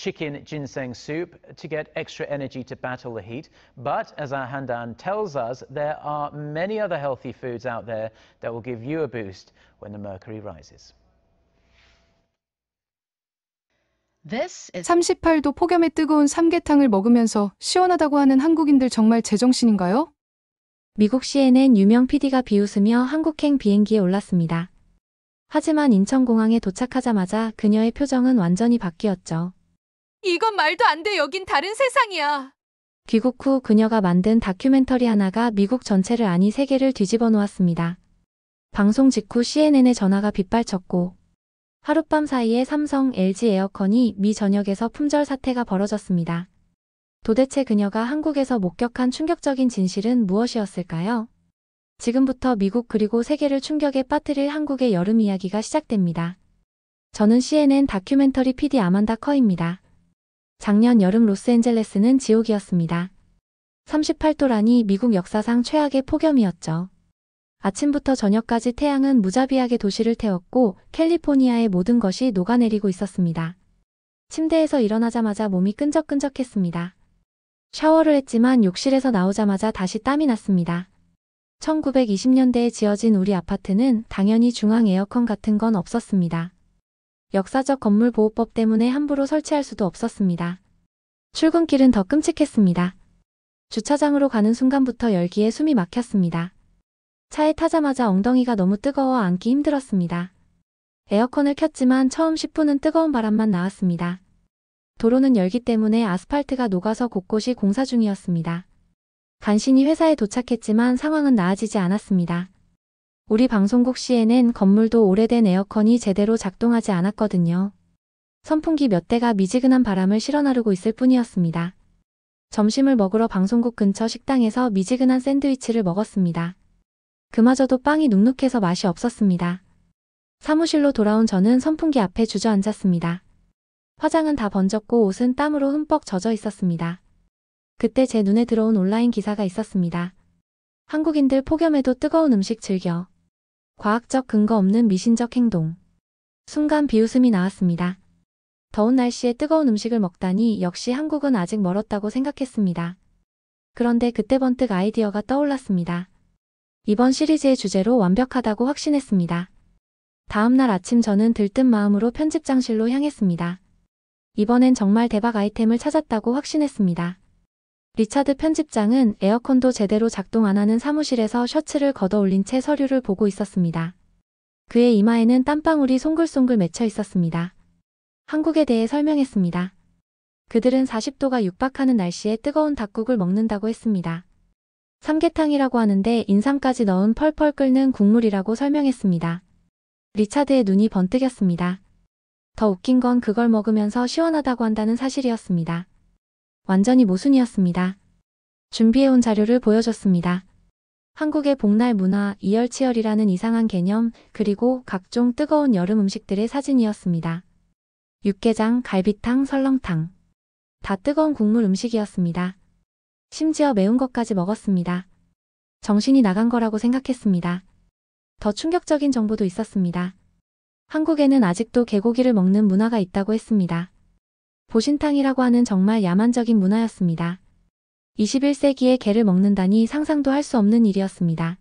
chicken ginseng soup to get extra energy to battle the heat. But as our Handan tells us, there are many other healthy foods out there that will give you a boost when the mercury rises. 38도 폭염의 뜨거운 삼계탕을 먹으면서 시원하다고 하는 한국인들 정말 제정신인가요? 미국 CNN 유명 PD가 비웃으며 한국행 비행기에 올랐습니다. 하지만 인천공항에 도착하자마자 그녀의 표정은 완전히 바뀌었죠. 이건 말도 안 돼. 여긴 다른 세상이야. 귀국 후 그녀가 만든 다큐멘터리 하나가 미국 전체를 아니 세계를 뒤집어 놓았습니다. 방송 직후 CNN에 전화가 빗발쳤고 하룻밤 사이에 삼성, LG 에어컨이 미 전역에서 품절 사태가 벌어졌습니다. 도대체 그녀가 한국에서 목격한 충격적인 진실은 무엇이었을까요? 지금부터 미국 그리고 세계를 충격에 빠뜨릴 한국의 여름 이야기가 시작됩니다. 저는 CNN 다큐멘터리 PD 아만다 커입니다. 작년 여름 로스앤젤레스는 지옥이었습니다. 38도라니 미국 역사상 최악의 폭염이었죠. 아침부터 저녁까지 태양은 무자비하게 도시를 태웠고 캘리포니아의 모든 것이 녹아내리고 있었습니다. 침대에서 일어나자마자 몸이 끈적끈적했습니다. 샤워를 했지만 욕실에서 나오자마자 다시 땀이 났습니다. 1920년대에 지어진 우리 아파트는 당연히 중앙 에어컨 같은 건 없었습니다. 역사적 건물보호법 때문에 함부로 설치할 수도 없었습니다. 출근길은 더 끔찍했습니다. 주차장으로 가는 순간부터 열기에 숨이 막혔습니다. 차에 타자마자 엉덩이가 너무 뜨거워 앉기 힘들었습니다. 에어컨을 켰지만 처음 10분은 뜨거운 바람만 나왔습니다. 도로는 열기 때문에 아스팔트가 녹아서 곳곳이 공사 중이었습니다. 간신히 회사에 도착했지만 상황은 나아지지 않았습니다. 우리 방송국 CNN 건물도 오래된 에어컨이 제대로 작동하지 않았거든요. 선풍기 몇 대가 미지근한 바람을 실어나르고 있을 뿐이었습니다. 점심을 먹으러 방송국 근처 식당에서 미지근한 샌드위치를 먹었습니다. 그마저도 빵이 눅눅해서 맛이 없었습니다. 사무실로 돌아온 저는 선풍기 앞에 주저앉았습니다. 화장은 다 번졌고 옷은 땀으로 흠뻑 젖어 있었습니다. 그때 제 눈에 들어온 온라인 기사가 있었습니다. 한국인들 폭염에도 뜨거운 음식 즐겨. 과학적 근거 없는 미신적 행동. 순간 비웃음이 나왔습니다. 더운 날씨에 뜨거운 음식을 먹다니 역시 한국은 아직 멀었다고 생각했습니다. 그런데 그때 번뜩 아이디어가 떠올랐습니다. 이번 시리즈의 주제로 완벽하다고 확신했습니다. 다음날 아침 저는 들뜬 마음으로 편집장실로 향했습니다. 이번엔 정말 대박 아이템을 찾았다고 확신했습니다. 리차드 편집장은 에어컨도 제대로 작동 안 하는 사무실에서 셔츠를 걷어 올린 채 서류를 보고 있었습니다. 그의 이마에는 땀방울이 송글송글 맺혀 있었습니다. 한국에 대해 설명했습니다. 그들은 40도가 육박하는 날씨에 뜨거운 닭국을 먹는다고 했습니다. 삼계탕이라고 하는데 인삼까지 넣은 펄펄 끓는 국물이라고 설명했습니다. 리차드의 눈이 번뜩였습니다. 더 웃긴 건 그걸 먹으면서 시원하다고 한다는 사실이었습니다. 완전히 모순이었습니다. 준비해온 자료를 보여줬습니다. 한국의 복날 문화, 이열치열이라는 이상한 개념, 그리고 각종 뜨거운 여름 음식들의 사진이었습니다. 육개장, 갈비탕, 설렁탕. 다 뜨거운 국물 음식이었습니다. 심지어 매운 것까지 먹었습니다. 정신이 나간 거라고 생각했습니다. 더 충격적인 정보도 있었습니다. 한국에는 아직도 개고기를 먹는 문화가 있다고 했습니다. 보신탕이라고 하는 정말 야만적인 문화였습니다. 21세기에 게를 먹는다니 상상도 할 수 없는 일이었습니다.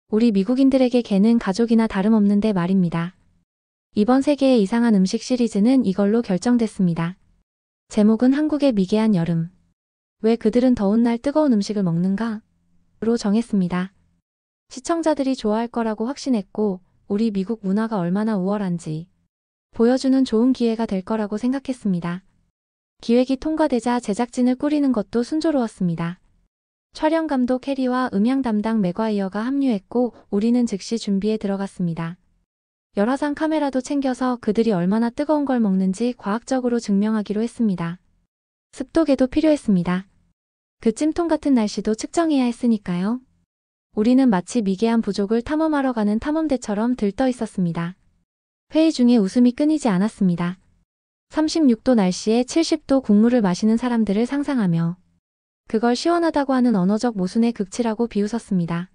우리 미국인들에게 게는 가족이나 다름없는데 말입니다. 이번 세계의 이상한 음식 시리즈는 이걸로 결정됐습니다. 제목은 한국의 미개한 여름. 왜 그들은 더운 날 뜨거운 음식을 먹는가? 로 정했습니다. 시청자들이 좋아할 거라고 확신했고 우리 미국 문화가 얼마나 우월한지 보여주는 좋은 기회가 될 거라고 생각했습니다. 기획이 통과되자 제작진을 꾸리는 것도 순조로웠습니다. 촬영 감독 해리와 음향 담당 맥과이어가 합류했고 우리는 즉시 준비에 들어갔습니다. 열화상 카메라도 챙겨서 그들이 얼마나 뜨거운 걸 먹는지 과학적으로 증명하기로 했습니다. 습도계도 필요했습니다. 그 찜통 같은 날씨도 측정해야 했으니까요. 우리는 마치 미개한 부족을 탐험하러 가는 탐험대처럼 들떠 있었습니다. 회의 중에 웃음이 끊이지 않았습니다. 36도 날씨에 70도 국물을 마시는 사람들을 상상하며 그걸 시원하다고 하는 언어적 모순의 극치라고 비웃었습니다.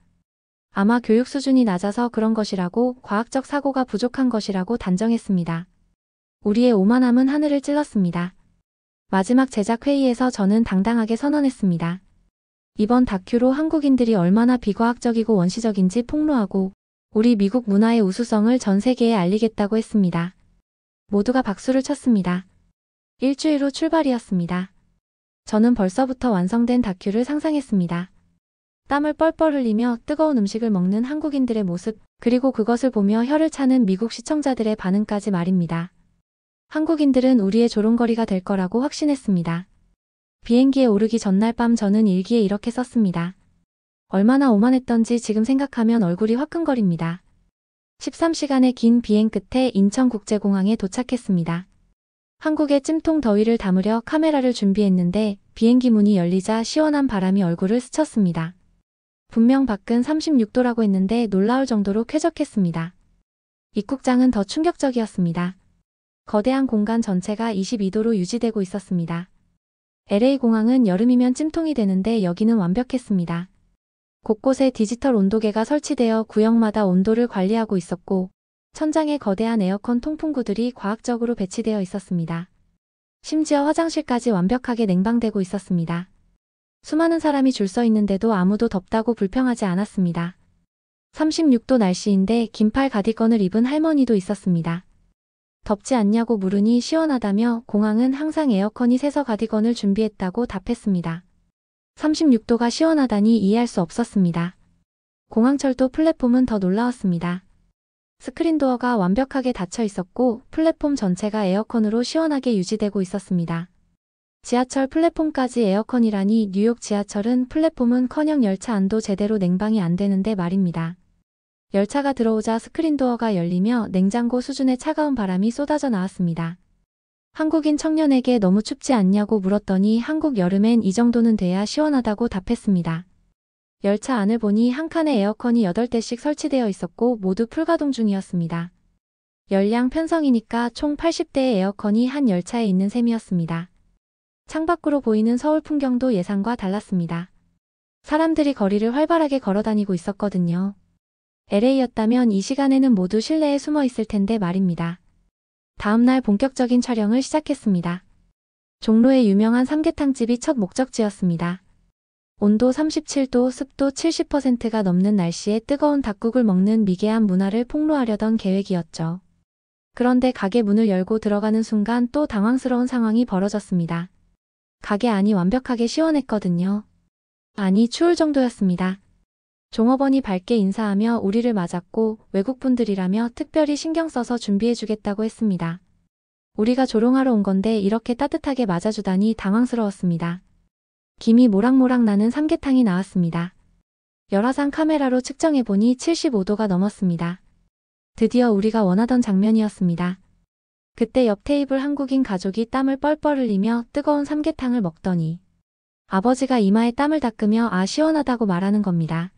아마 교육 수준이 낮아서 그런 것이라고 과학적 사고가 부족한 것이라고 단정했습니다. 우리의 오만함은 하늘을 찔렀습니다. 마지막 제작 회의에서 저는 당당하게 선언했습니다. 이번 다큐로 한국인들이 얼마나 비과학적이고 원시적인지 폭로하고 우리 미국 문화의 우수성을 전 세계에 알리겠다고 했습니다. 모두가 박수를 쳤습니다. 일주일 후 출발이었습니다. 저는 벌써부터 완성된 다큐를 상상했습니다. 땀을 뻘뻘 흘리며 뜨거운 음식을 먹는 한국인들의 모습, 그리고 그것을 보며 혀를 차는 미국 시청자들의 반응까지 말입니다. 한국인들은 우리의 조롱거리가 될 거라고 확신했습니다. 비행기에 오르기 전날 밤 저는 일기에 이렇게 썼습니다. 얼마나 오만했던지 지금 생각하면 얼굴이 화끈거립니다. 13시간의 긴 비행 끝에 인천국제공항에 도착했습니다. 한국의 찜통 더위를 담으려 카메라를 준비했는데 비행기 문이 열리자 시원한 바람이 얼굴을 스쳤습니다. 분명 밖은 36도라고 했는데 놀라울 정도로 쾌적했습니다. 입국장은 더 충격적이었습니다. 거대한 공간 전체가 22도로 유지되고 있었습니다. LA 공항은 여름이면 찜통이 되는데 여기는 완벽했습니다. 곳곳에 디지털 온도계가 설치되어 구역마다 온도를 관리하고 있었고 천장에 거대한 에어컨 통풍구들이 과학적으로 배치되어 있었습니다. 심지어 화장실까지 완벽하게 냉방되고 있었습니다. 수많은 사람이 줄 서 있는데도 아무도 덥다고 불평하지 않았습니다. 36도 날씨인데 긴팔 가디건을 입은 할머니도 있었습니다. 덥지 않냐고 물으니 시원하다며 공항은 항상 에어컨이 새서 가디건을 준비했다고 답했습니다. 36도가 시원하다니 이해할 수 없었습니다. 공항철도 플랫폼은 더 놀라웠습니다. 스크린도어가 완벽하게 닫혀 있었고 플랫폼 전체가 에어컨으로 시원하게 유지되고 있었습니다. 지하철 플랫폼까지 에어컨이라니 뉴욕 지하철은 플랫폼은커녕 열차 안도 제대로 냉방이 안 되는데 말입니다. 열차가 들어오자 스크린도어가 열리며 냉장고 수준의 차가운 바람이 쏟아져 나왔습니다. 한국인 청년에게 너무 춥지 않냐고 물었더니 한국 여름엔 이 정도는 돼야 시원하다고 답했습니다. 열차 안을 보니 한 칸에 에어컨이 8대씩 설치되어 있었고 모두 풀가동 중이었습니다. 열량 편성이니까 총 80대의 에어컨이 한 열차에 있는 셈이었습니다. 창밖으로 보이는 서울 풍경도 예상과 달랐습니다. 사람들이 거리를 활발하게 걸어다니고 있었거든요. LA였다면 이 시간에는 모두 실내에 숨어 있을 텐데 말입니다. 다음날 본격적인 촬영을 시작했습니다. 종로의 유명한 삼계탕집이 첫 목적지였습니다. 온도 37도, 습도 70%가 넘는 날씨에 뜨거운 닭국을 먹는 미개한 문화를 폭로하려던 계획이었죠. 그런데 가게 문을 열고 들어가는 순간 또 당황스러운 상황이 벌어졌습니다. 가게 안이 완벽하게 시원했거든요. 아니, 추울 정도였습니다. 종업원이 밝게 인사하며 우리를 맞았고 외국분들이라며 특별히 신경 써서 준비해주겠다고 했습니다. 우리가 조롱하러 온 건데 이렇게 따뜻하게 맞아주다니 당황스러웠습니다. 김이 모락모락 나는 삼계탕이 나왔습니다. 열화상 카메라로 측정해보니 75도가 넘었습니다. 드디어 우리가 원하던 장면이었습니다. 그때 옆 테이블 한국인 가족이 땀을 뻘뻘 흘리며 뜨거운 삼계탕을 먹더니 아버지가 이마에 땀을 닦으며 아 시원하다고 말하는 겁니다.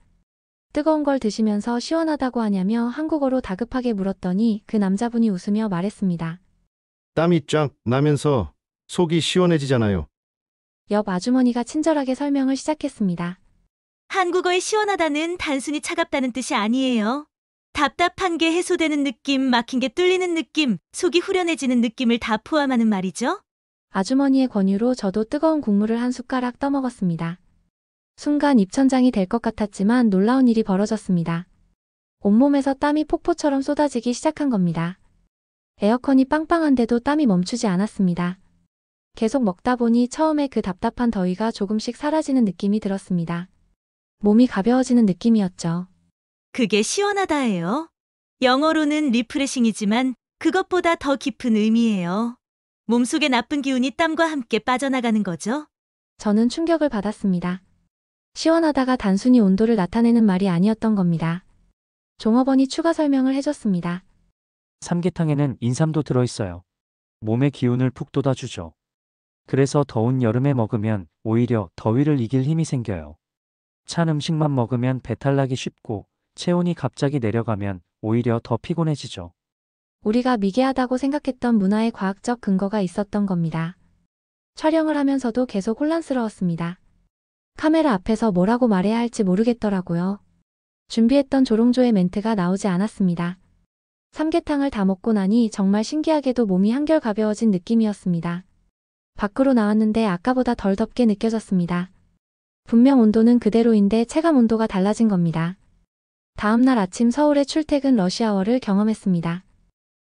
뜨거운 걸 드시면서 시원하다고 하냐며 한국어로 다급하게 물었더니 그 남자분이 웃으며 말했습니다. 땀이 쫙 나면서 속이 시원해지잖아요. 옆 아주머니가 친절하게 설명을 시작했습니다. 한국어의 시원하다는 단순히 차갑다는 뜻이 아니에요. 답답한 게 해소되는 느낌, 막힌 게 뚫리는 느낌, 속이 후련해지는 느낌을 다 포함하는 말이죠. 아주머니의 권유로 저도 뜨거운 국물을 한 숟가락 떠먹었습니다. 순간 입천장이 될 것 같았지만 놀라운 일이 벌어졌습니다. 온몸에서 땀이 폭포처럼 쏟아지기 시작한 겁니다. 에어컨이 빵빵한데도 땀이 멈추지 않았습니다. 계속 먹다 보니 처음에 그 답답한 더위가 조금씩 사라지는 느낌이 들었습니다. 몸이 가벼워지는 느낌이었죠. 그게 시원하다예요. 영어로는 리프레싱이지만 그것보다 더 깊은 의미예요. 몸속의 나쁜 기운이 땀과 함께 빠져나가는 거죠. 저는 충격을 받았습니다. 시원하다가 단순히 온도를 나타내는 말이 아니었던 겁니다. 종업원이 추가 설명을 해줬습니다. 삼계탕에는 인삼도 들어있어요. 몸의 기운을 푹 돋아주죠. 그래서 더운 여름에 먹으면 오히려 더위를 이길 힘이 생겨요. 찬 음식만 먹으면 배탈 나기 쉽고 체온이 갑자기 내려가면 오히려 더 피곤해지죠. 우리가 미개하다고 생각했던 문화의 과학적 근거가 있었던 겁니다. 촬영을 하면서도 계속 혼란스러웠습니다. 카메라 앞에서 뭐라고 말해야 할지 모르겠더라고요. 준비했던 조롱조의 멘트가 나오지 않았습니다. 삼계탕을 다 먹고 나니 정말 신기하게도 몸이 한결 가벼워진 느낌이었습니다. 밖으로 나왔는데 아까보다 덜 덥게 느껴졌습니다. 분명 온도는 그대로인데 체감 온도가 달라진 겁니다. 다음날 아침 서울의 출퇴근 러시아워를 경험했습니다.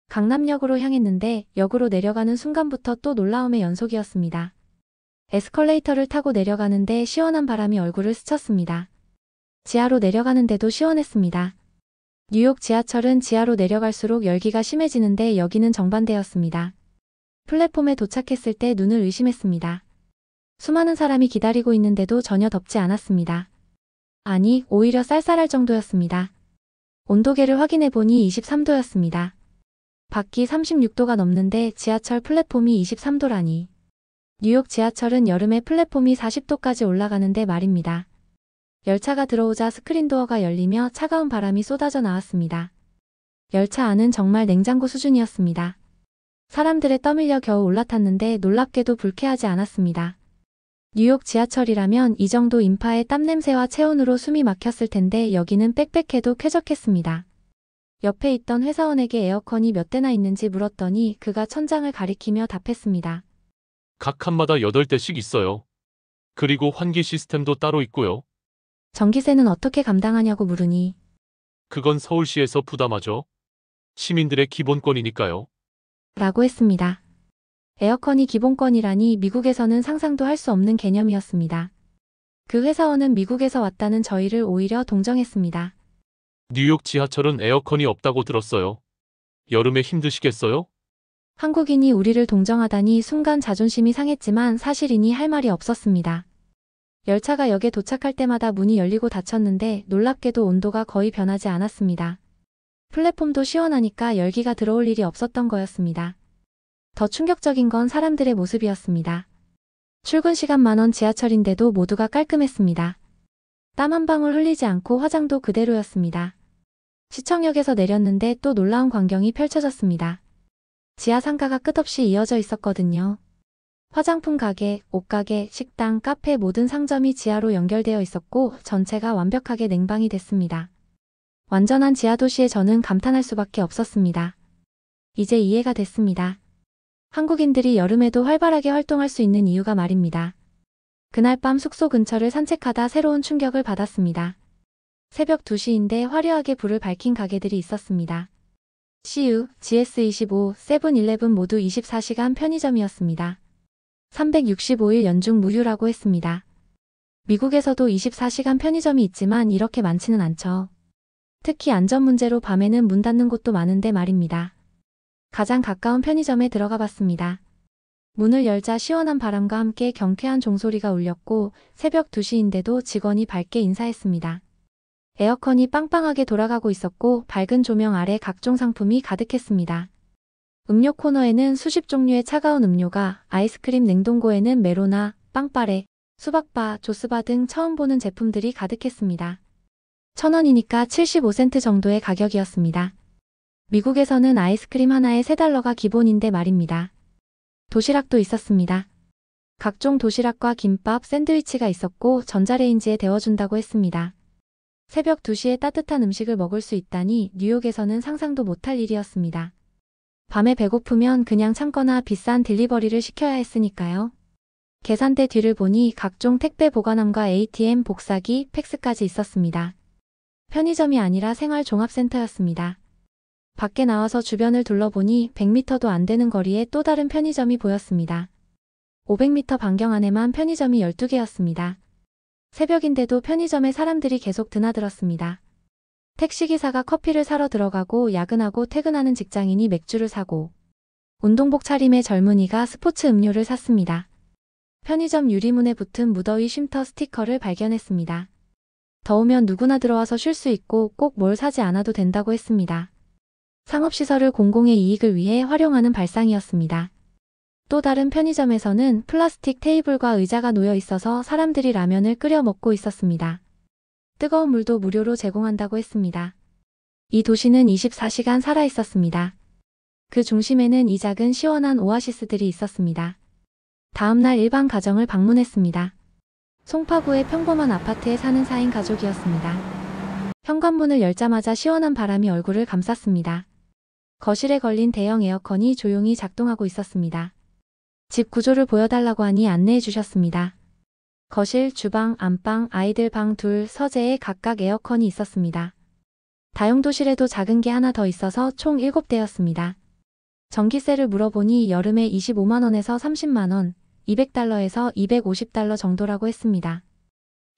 강남역으로 향했는데 역으로 내려가는 순간부터 또 놀라움의 연속이었습니다. 에스컬레이터를 타고 내려가는데 시원한 바람이 얼굴을 스쳤습니다. 지하로 내려가는데도 시원했습니다. 뉴욕 지하철은 지하로 내려갈수록 열기가 심해지는데 여기는 정반대였습니다. 플랫폼에 도착했을 때 눈을 의심했습니다. 수많은 사람이 기다리고 있는데도 전혀 덥지 않았습니다. 아니, 오히려 쌀쌀할 정도였습니다. 온도계를 확인해보니 23도였습니다. 밖이 36도가 넘는데 지하철 플랫폼이 23도라니. 뉴욕 지하철은 여름에 플랫폼이 40도까지 올라가는데 말입니다. 열차가 들어오자 스크린도어가 열리며 차가운 바람이 쏟아져 나왔습니다. 열차 안은 정말 냉장고 수준이었습니다. 사람들에 떠밀려 겨우 올라탔는데 놀랍게도 불쾌하지 않았습니다. 뉴욕 지하철이라면 이 정도 인파의 땀냄새와 체온으로 숨이 막혔을 텐데 여기는 빽빽해도 쾌적했습니다. 옆에 있던 회사원에게 에어컨이 몇 대나 있는지 물었더니 그가 천장을 가리키며 답했습니다. 각 칸마다 8대씩 있어요. 그리고 환기 시스템도 따로 있고요. 전기세는 어떻게 감당하냐고 물으니 그건 서울시에서 부담하죠. 시민들의 기본권이니까요. 라고 했습니다. 에어컨이 기본권이라니 미국에서는 상상도 할 수 없는 개념이었습니다. 그 회사원은 미국에서 왔다는 저희를 오히려 동정했습니다. 뉴욕 지하철은 에어컨이 없다고 들었어요. 여름에 힘드시겠어요? 한국인이 우리를 동정하다니 순간 자존심이 상했지만 사실이니 할 말이 없었습니다. 열차가 역에 도착할 때마다 문이 열리고 닫혔는데 놀랍게도 온도가 거의 변하지 않았습니다. 플랫폼도 시원하니까 열기가 들어올 일이 없었던 거였습니다. 더 충격적인 건 사람들의 모습이었습니다. 출근 시간 만원 지하철인데도 모두가 깔끔했습니다. 땀 한 방울 흘리지 않고 화장도 그대로였습니다. 시청역에서 내렸는데 또 놀라운 광경이 펼쳐졌습니다. 지하 상가가 끝없이 이어져 있었거든요. 화장품 가게, 옷가게, 식당, 카페 모든 상점이 지하로 연결되어 있었고 전체가 완벽하게 냉방이 됐습니다. 완전한 지하도시에 저는 감탄할 수밖에 없었습니다. 이제 이해가 됐습니다. 한국인들이 여름에도 활발하게 활동할 수 있는 이유가 말입니다. 그날 밤 숙소 근처를 산책하다 새로운 충격을 받았습니다. 새벽 2시인데 화려하게 불을 밝힌 가게들이 있었습니다. CU, GS25, 세븐일레븐 모두 24시간 편의점이었습니다. 365일 연중 무휴라고 했습니다. 미국에서도 24시간 편의점이 있지만 이렇게 많지는 않죠. 특히 안전 문제로 밤에는 문 닫는 곳도 많은데 말입니다. 가장 가까운 편의점에 들어가 봤습니다. 문을 열자 시원한 바람과 함께 경쾌한 종소리가 울렸고 새벽 2시인데도 직원이 밝게 인사했습니다. 에어컨이 빵빵하게 돌아가고 있었고 밝은 조명 아래 각종 상품이 가득했습니다. 음료 코너에는 수십 종류의 차가운 음료가, 아이스크림 냉동고에는 메로나, 빵빠레, 수박바, 조스바 등 처음 보는 제품들이 가득했습니다. 1,000원이니까 75센트 정도의 가격이었습니다. 미국에서는 아이스크림 하나에 $3가 기본인데 말입니다. 도시락도 있었습니다. 각종 도시락과 김밥, 샌드위치가 있었고 전자레인지에 데워준다고 했습니다. 새벽 2시에 따뜻한 음식을 먹을 수 있다니 뉴욕에서는 상상도 못할 일이었습니다. 밤에 배고프면 그냥 참거나 비싼 딜리버리를 시켜야 했으니까요. 계산대 뒤를 보니 각종 택배 보관함과 ATM, 복사기, 팩스까지 있었습니다. 편의점이 아니라 생활종합센터였습니다. 밖에 나와서 주변을 둘러보니 100m도 안 되는 거리에 또 다른 편의점이 보였습니다. 500m 반경 안에만 편의점이 12개였습니다. 새벽인데도 편의점에 사람들이 계속 드나들었습니다. 택시기사가 커피를 사러 들어가고 야근하고 퇴근하는 직장인이 맥주를 사고 운동복 차림의 젊은이가 스포츠 음료를 샀습니다. 편의점 유리문에 붙은 무더위 쉼터 스티커를 발견했습니다. 더우면 누구나 들어와서 쉴 수 있고 꼭 뭘 사지 않아도 된다고 했습니다. 상업시설을 공공의 이익을 위해 활용하는 발상이었습니다. 또 다른 편의점에서는 플라스틱 테이블과 의자가 놓여 있어서 사람들이 라면을 끓여 먹고 있었습니다. 뜨거운 물도 무료로 제공한다고 했습니다. 이 도시는 24시간 살아 있었습니다. 그 중심에는 이 작은 시원한 오아시스들이 있었습니다. 다음날 일반 가정을 방문했습니다. 송파구의 평범한 아파트에 사는 4인 가족이었습니다. 현관문을 열자마자 시원한 바람이 얼굴을 감쌌습니다. 거실에 걸린 대형 에어컨이 조용히 작동하고 있었습니다. 집 구조를 보여달라고 하니 안내해 주셨습니다. 거실, 주방, 안방, 아이들 방 둘, 서재에 각각 에어컨이 있었습니다. 다용도실에도 작은 게 하나 더 있어서 총 7대였습니다. 전기세를 물어보니 여름에 25만 원에서 30만 원, 200달러에서 250달러 정도라고 했습니다.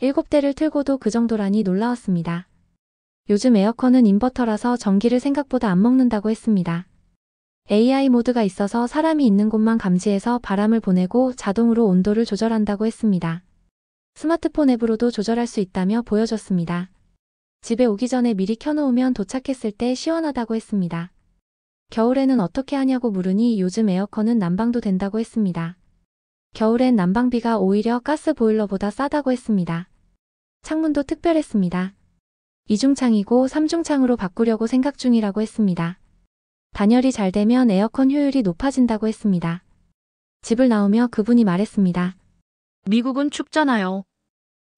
7대를 틀고도 그 정도라니 놀라웠습니다. 요즘 에어컨은 인버터라서 전기를 생각보다 안 먹는다고 했습니다. AI 모드가 있어서 사람이 있는 곳만 감지해서 바람을 보내고 자동으로 온도를 조절한다고 했습니다. 스마트폰 앱으로도 조절할 수 있다며 보여줬습니다. 집에 오기 전에 미리 켜놓으면 도착했을 때 시원하다고 했습니다. 겨울에는 어떻게 하냐고 물으니 요즘 에어컨은 난방도 된다고 했습니다. 겨울엔 난방비가 오히려 가스 보일러보다 싸다고 했습니다. 창문도 특별했습니다. 2중창이고 3중창으로 바꾸려고 생각 중이라고 했습니다. 단열이 잘 되면 에어컨 효율이 높아진다고 했습니다. 집을 나오며 그분이 말했습니다. 미국은 춥잖아요.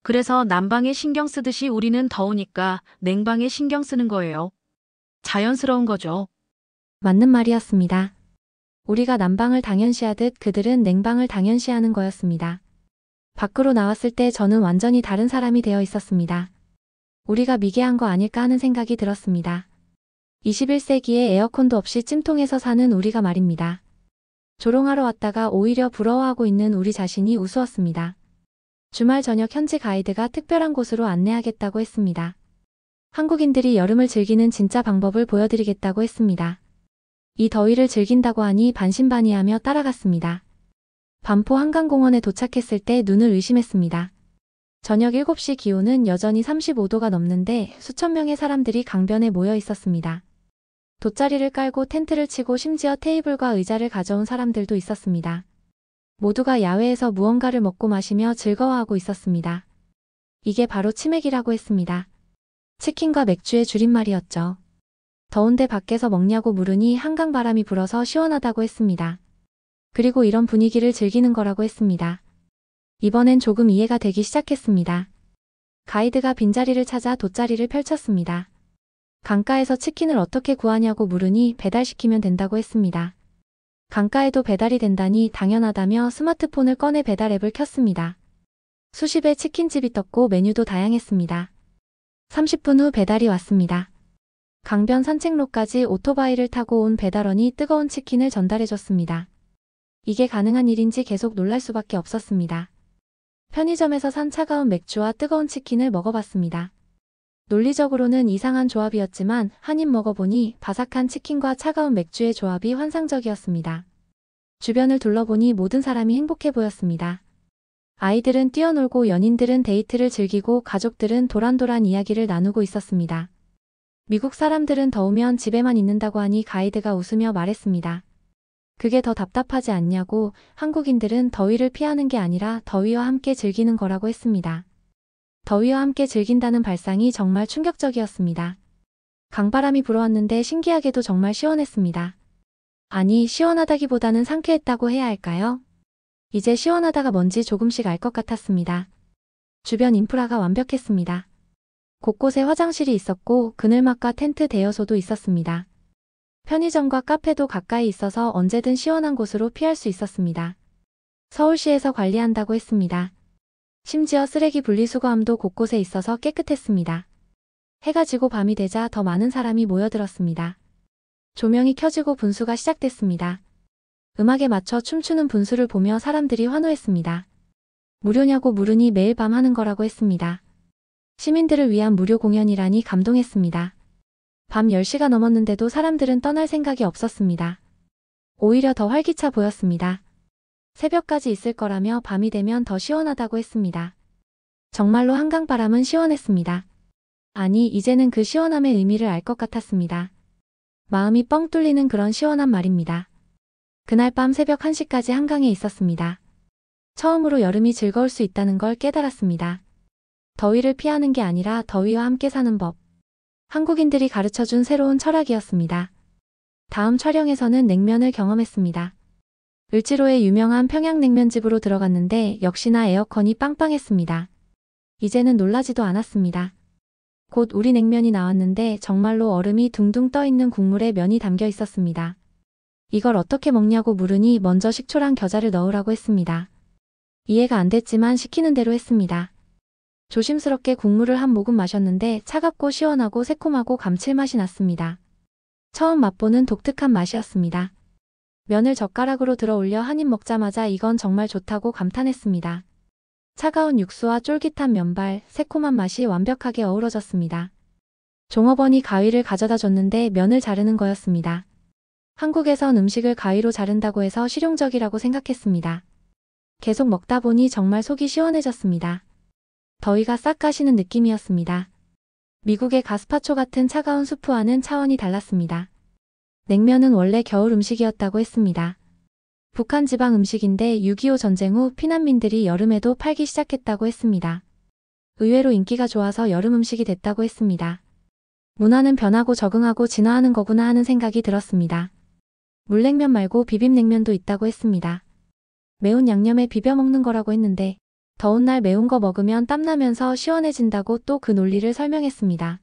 그래서 난방에 신경 쓰듯이 우리는 더우니까 냉방에 신경 쓰는 거예요. 자연스러운 거죠. 맞는 말이었습니다. 우리가 난방을 당연시하듯 그들은 냉방을 당연시하는 거였습니다. 밖으로 나왔을 때 저는 완전히 다른 사람이 되어 있었습니다. 우리가 미개한 거 아닐까 하는 생각이 들었습니다. 21세기에 에어컨도 없이 찜통에서 사는 우리가 말입니다. 조롱하러 왔다가 오히려 부러워하고 있는 우리 자신이 우스웠습니다. 주말 저녁 현지 가이드가 특별한 곳으로 안내하겠다고 했습니다. 한국인들이 여름을 즐기는 진짜 방법을 보여드리겠다고 했습니다. 이 더위를 즐긴다고 하니 반신반의하며 따라갔습니다. 반포 한강공원에 도착했을 때 눈을 의심했습니다. 저녁 7시 기온은 여전히 35도가 넘는데 수천 명의 사람들이 강변에 모여 있었습니다. 돗자리를 깔고 텐트를 치고 심지어 테이블과 의자를 가져온 사람들도 있었습니다. 모두가 야외에서 무언가를 먹고 마시며 즐거워하고 있었습니다. 이게 바로 치맥이라고 했습니다. 치킨과 맥주의 줄임말이었죠. 더운데 밖에서 먹냐고 물으니 한강바람이 불어서 시원하다고 했습니다. 그리고 이런 분위기를 즐기는 거라고 했습니다. 이번엔 조금 이해가 되기 시작했습니다. 가이드가 빈자리를 찾아 돗자리를 펼쳤습니다. 강가에서 치킨을 어떻게 구하냐고 물으니 배달시키면 된다고 했습니다. 강가에도 배달이 된다니 당연하다며 스마트폰을 꺼내 배달 앱을 켰습니다. 수십의 치킨집이 떴고 메뉴도 다양했습니다. 30분 후 배달이 왔습니다. 강변 산책로까지 오토바이를 타고 온 배달원이 뜨거운 치킨을 전달해줬습니다. 이게 가능한 일인지 계속 놀랄 수밖에 없었습니다. 편의점에서 산 차가운 맥주와 뜨거운 치킨을 먹어봤습니다. 논리적으로는 이상한 조합이었지만 한 입 먹어보니 바삭한 치킨과 차가운 맥주의 조합이 환상적이었습니다. 주변을 둘러보니 모든 사람이 행복해 보였습니다. 아이들은 뛰어놀고 연인들은 데이트를 즐기고 가족들은 도란도란 이야기를 나누고 있었습니다. 미국 사람들은 더우면 집에만 있는다고 하니 가이드가 웃으며 말했습니다. 그게 더 답답하지 않냐고. 한국인들은 더위를 피하는 게 아니라 더위와 함께 즐기는 거라고 했습니다. 더위와 함께 즐긴다는 발상이 정말 충격적이었습니다. 강바람이 불어왔는데 신기하게도 정말 시원했습니다. 아니, 시원하다기보다는 상쾌했다고 해야 할까요? 이제 시원하다가 뭔지 조금씩 알 것 같았습니다. 주변 인프라가 완벽했습니다. 곳곳에 화장실이 있었고 그늘막과 텐트 대여소도 있었습니다. 편의점과 카페도 가까이 있어서 언제든 시원한 곳으로 피할 수 있었습니다. 서울시에서 관리한다고 했습니다. 심지어 쓰레기 분리수거함도 곳곳에 있어서 깨끗했습니다. 해가 지고 밤이 되자 더 많은 사람이 모여들었습니다. 조명이 켜지고 분수가 시작됐습니다. 음악에 맞춰 춤추는 분수를 보며 사람들이 환호했습니다. 무료냐고 물으니 매일 밤 하는 거라고 했습니다. 시민들을 위한 무료 공연이라니 감동했습니다. 밤 10시가 넘었는데도 사람들은 떠날 생각이 없었습니다. 오히려 더 활기차 보였습니다. 새벽까지 있을 거라며 밤이 되면 더 시원하다고 했습니다. 정말로 한강바람은 시원했습니다. 아니, 이제는 그 시원함의 의미를 알 것 같았습니다. 마음이 뻥 뚫리는 그런 시원한 말입니다. 그날 밤 새벽 1시까지 한강에 있었습니다. 처음으로 여름이 즐거울 수 있다는 걸 깨달았습니다. 더위를 피하는 게 아니라 더위와 함께 사는 법. 한국인들이 가르쳐준 새로운 철학이었습니다. 다음 촬영에서는 냉면을 경험했습니다. 을지로의 유명한 평양냉면집으로 들어갔는데 역시나 에어컨이 빵빵했습니다. 이제는 놀라지도 않았습니다. 곧 우리 냉면이 나왔는데 정말로 얼음이 둥둥 떠있는 국물에 면이 담겨 있었습니다. 이걸 어떻게 먹냐고 물으니 먼저 식초랑 겨자를 넣으라고 했습니다. 이해가 안 됐지만 시키는 대로 했습니다. 조심스럽게 국물을 한 모금 마셨는데 차갑고 시원하고 새콤하고 감칠맛이 났습니다. 처음 맛보는 독특한 맛이었습니다. 면을 젓가락으로 들어 올려 한 입 먹자마자 이건 정말 좋다고 감탄했습니다. 차가운 육수와 쫄깃한 면발, 새콤한 맛이 완벽하게 어우러졌습니다. 종업원이 가위를 가져다 줬는데 면을 자르는 거였습니다. 한국에선 음식을 가위로 자른다고 해서 실용적이라고 생각했습니다. 계속 먹다 보니 정말 속이 시원해졌습니다. 더위가 싹 가시는 느낌이었습니다. 미국의 가스파초 같은 차가운 수프와는 차원이 달랐습니다. 냉면은 원래 겨울 음식이었다고 했습니다. 북한 지방 음식인데 6.25 전쟁 후 피난민들이 여름에도 팔기 시작했다고 했습니다. 의외로 인기가 좋아서 여름 음식이 됐다고 했습니다. 문화는 변하고 적응하고 진화하는 거구나 하는 생각이 들었습니다. 물냉면 말고 비빔냉면도 있다고 했습니다. 매운 양념에 비벼 먹는 거라고 했는데 더운 날 매운 거 먹으면 땀나면서 시원해진다고 또 그 논리를 설명했습니다.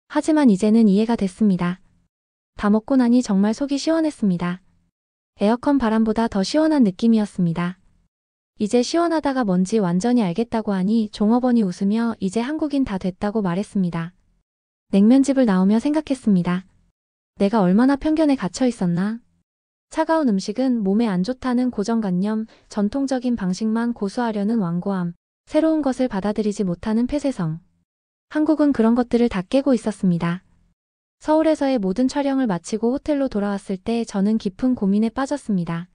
하지만 이제는 이해가 됐습니다. 다 먹고 나니 정말 속이 시원했습니다. 에어컨 바람보다 더 시원한 느낌이었습니다. 이제 시원하다가 뭔지 완전히 알겠다고 하니 종업원이 웃으며 이제 한국인 다 됐다고 말했습니다. 냉면집을 나오며 생각했습니다. 내가 얼마나 편견에 갇혀 있었나? 차가운 음식은 몸에 안 좋다는 고정관념, 전통적인 방식만 고수하려는 완고함, 새로운 것을 받아들이지 못하는 폐쇄성. 한국은 그런 것들을 다 깨고 있었습니다. 서울에서의 모든 촬영을 마치고 호텔로 돌아왔을 때 저는 깊은 고민에 빠졌습니다.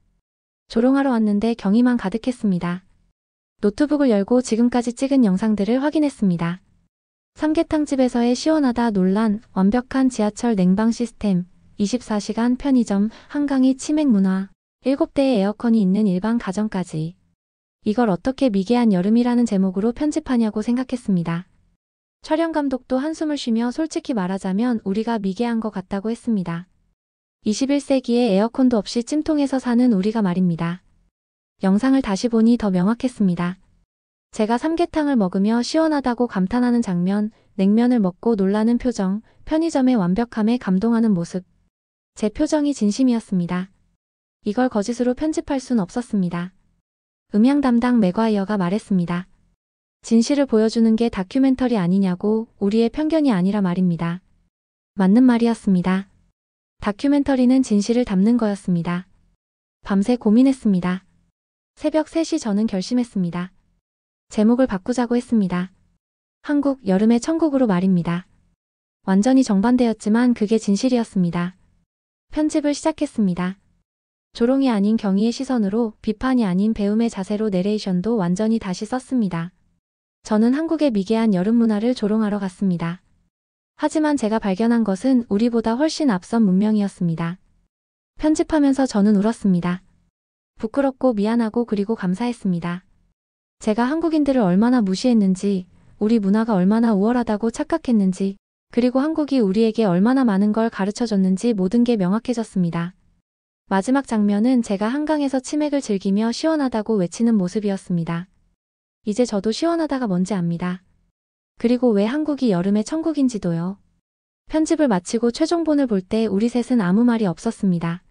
조롱하러 왔는데 경의만 가득했습니다. 노트북을 열고 지금까지 찍은 영상들을 확인했습니다. 삼계탕집에서의 시원하다 논란, 완벽한 지하철 냉방 시스템, 24시간 편의점, 한강의 치맥 문화, 7대의 에어컨이 있는 일반 가정까지. 이걸 어떻게 미개한 여름이라는 제목으로 편집하냐고 생각했습니다. 촬영 감독도 한숨을 쉬며 솔직히 말하자면 우리가 미개한 것 같다고 했습니다. 21세기에 에어컨도 없이 찜통에서 사는 우리가 말입니다. 영상을 다시 보니 더 명확했습니다. 제가 삼계탕을 먹으며 시원하다고 감탄하는 장면, 냉면을 먹고 놀라는 표정, 편의점의 완벽함에 감동하는 모습. 제 표정이 진심이었습니다. 이걸 거짓으로 편집할 순 없었습니다. 음향 담당 맥과이어가 말했습니다. 진실을 보여주는 게 다큐멘터리 아니냐고, 우리의 편견이 아니라 말입니다. 맞는 말이었습니다. 다큐멘터리는 진실을 담는 거였습니다. 밤새 고민했습니다. 새벽 3시 저는 결심했습니다. 제목을 바꾸자고 했습니다. 한국 여름의 천국으로 말입니다. 완전히 정반대였지만 그게 진실이었습니다. 편집을 시작했습니다. 조롱이 아닌 경의의 시선으로, 비판이 아닌 배움의 자세로 내레이션도 완전히 다시 썼습니다. 저는 한국의 미개한 여름 문화를 조롱하러 갔습니다. 하지만 제가 발견한 것은 우리보다 훨씬 앞선 문명이었습니다. 편집하면서 저는 울었습니다. 부끄럽고 미안하고 그리고 감사했습니다. 제가 한국인들을 얼마나 무시했는지, 우리 문화가 얼마나 우월하다고 착각했는지, 그리고 한국이 우리에게 얼마나 많은 걸 가르쳐줬는지 모든 게 명확해졌습니다. 마지막 장면은 제가 한강에서 치맥을 즐기며 시원하다고 외치는 모습이었습니다. 이제 저도 시원하다가 뭔지 압니다. 그리고 왜 한국이 여름의 천국인지도요. 편집을 마치고 최종본을 볼 때 우리 셋은 아무 말이 없었습니다.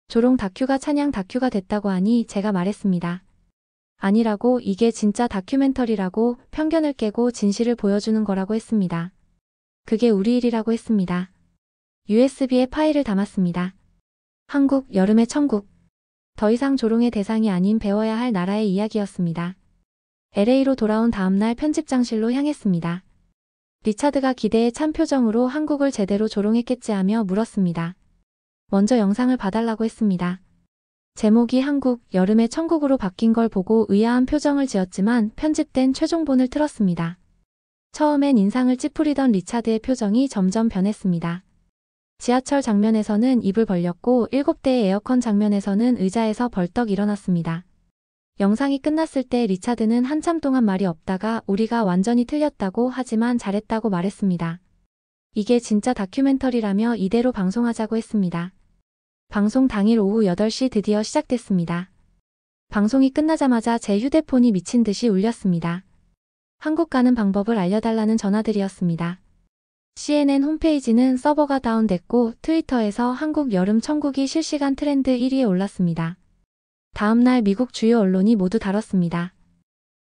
조롱 다큐가 찬양 다큐가 됐다고 하니 제가 말했습니다. 아니라고, 이게 진짜 다큐멘터리라고, 편견을 깨고 진실을 보여주는 거라고 했습니다. 그게 우리 일이라고 했습니다. USB에 파일을 담았습니다. 한국 여름의 천국. 더 이상 조롱의 대상이 아닌 배워야 할 나라의 이야기였습니다. LA로 돌아온 다음날 편집장실로 향했습니다. 리차드가 기대에 찬 표정으로 한국을 제대로 조롱했겠지 하며 물었습니다. 먼저 영상을 봐달라고 했습니다. 제목이 한국 여름의 천국으로 바뀐 걸 보고 의아한 표정을 지었지만 편집된 최종본을 틀었습니다. 처음엔 인상을 찌푸리던 리차드의 표정이 점점 변했습니다. 지하철 장면에서는 입을 벌렸고 7대의 에어컨 장면에서는 의자에서 벌떡 일어났습니다. 영상이 끝났을 때 리차드는 한참 동안 말이 없다가 우리가 완전히 틀렸다고 하지만 잘했다고 말했습니다. 이게 진짜 다큐멘터리라며 이대로 방송하자고 했습니다. 방송 당일 오후 8시 드디어 시작됐습니다. 방송이 끝나자마자 제 휴대폰이 미친 듯이 울렸습니다. 한국 가는 방법을 알려달라는 전화들이었습니다. CNN 홈페이지는 서버가 다운됐고 트위터에서 한국 여름 천국이 실시간 트렌드 1위에 올랐습니다. 다음날 미국 주요 언론이 모두 다뤘습니다.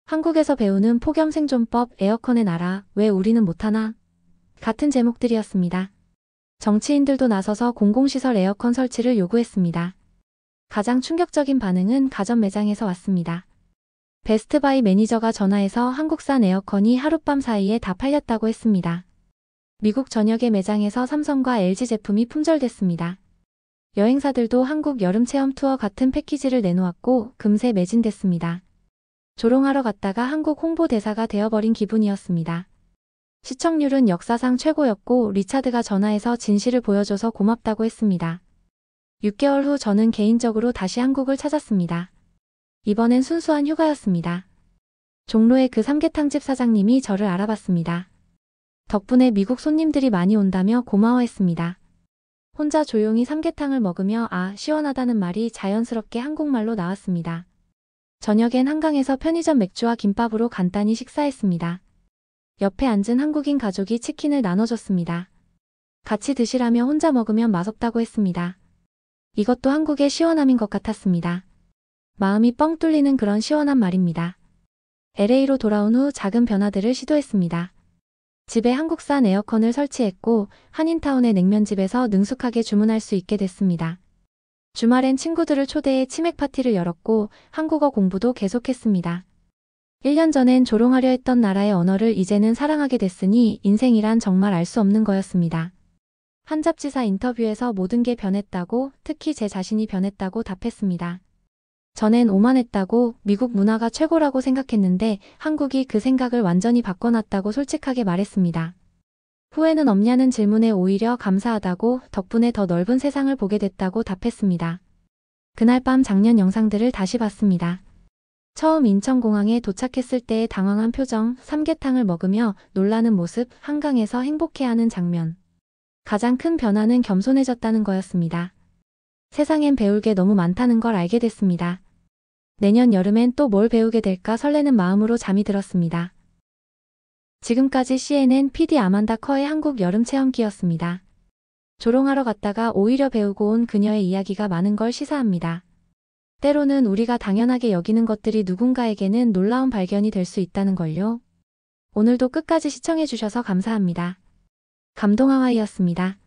한국에서 배우는 폭염 생존법, 에어컨의 나라, 왜 우리는 못하나? 같은 제목들이었습니다. 정치인들도 나서서 공공시설 에어컨 설치를 요구했습니다. 가장 충격적인 반응은 가전 매장에서 왔습니다. 베스트바이 매니저가 전화해서 한국산 에어컨이 하룻밤 사이에 다 팔렸다고 했습니다. 미국 전역의 매장에서 삼성과 LG 제품이 품절됐습니다. 여행사들도 한국 여름 체험 투어 같은 패키지를 내놓았고 금세 매진됐습니다. 조롱하러 갔다가 한국 홍보대사가 되어버린 기분이었습니다. 시청률은 역사상 최고였고 리차드가 전화해서 진실을 보여줘서 고맙다고 했습니다. 6개월 후 저는 개인적으로 다시 한국을 찾았습니다. 이번엔 순수한 휴가였습니다. 종로의 그 삼계탕집 사장님이 저를 알아봤습니다. 덕분에 미국 손님들이 많이 온다며 고마워했습니다. 혼자 조용히 삼계탕을 먹으며 시원하다는 말이 자연스럽게 한국말로 나왔습니다. 저녁엔 한강에서 편의점 맥주와 김밥으로 간단히 식사했습니다. 옆에 앉은 한국인 가족이 치킨을 나눠줬습니다. 같이 드시라며 혼자 먹으면 맛없다고 했습니다. 이것도 한국의 시원함인 것 같았습니다. 마음이 뻥 뚫리는 그런 시원한 말입니다. LA로 돌아온 후 작은 변화들을 시도했습니다. 집에 한국산 에어컨을 설치했고 한인타운의 냉면집에서 능숙하게 주문할 수 있게 됐습니다. 주말엔 친구들을 초대해 치맥 파티를 열었고 한국어 공부도 계속했습니다. 1년 전엔 조롱하려 했던 나라의 언어를 이제는 사랑하게 됐으니 인생이란 정말 알 수 없는 거였습니다. 한 잡지사 인터뷰에서 모든 게 변했다고, 특히 제 자신이 변했다고 답했습니다. 전엔 오만했다고, 미국 문화가 최고라고 생각했는데 한국이 그 생각을 완전히 바꿔놨다고 솔직하게 말했습니다. 후회는 없냐는 질문에 오히려 감사하다고, 덕분에 더 넓은 세상을 보게 됐다고 답했습니다. 그날 밤 작년 영상들을 다시 봤습니다. 처음 인천공항에 도착했을 때의 당황한 표정, 삼계탕을 먹으며 놀라는 모습, 한강에서 행복해하는 장면. 가장 큰 변화는 겸손해졌다는 거였습니다. 세상엔 배울 게 너무 많다는 걸 알게 됐습니다. 내년 여름엔 또 뭘 배우게 될까 설레는 마음으로 잠이 들었습니다. 지금까지 CNN PD 아만다 커의 한국 여름 체험기였습니다. 조롱하러 갔다가 오히려 배우고 온 그녀의 이야기가 많은 걸 시사합니다. 때로는 우리가 당연하게 여기는 것들이 누군가에게는 놀라운 발견이 될 수 있다는 걸요. 오늘도 끝까지 시청해주셔서 감사합니다. 감동하와이였습니다.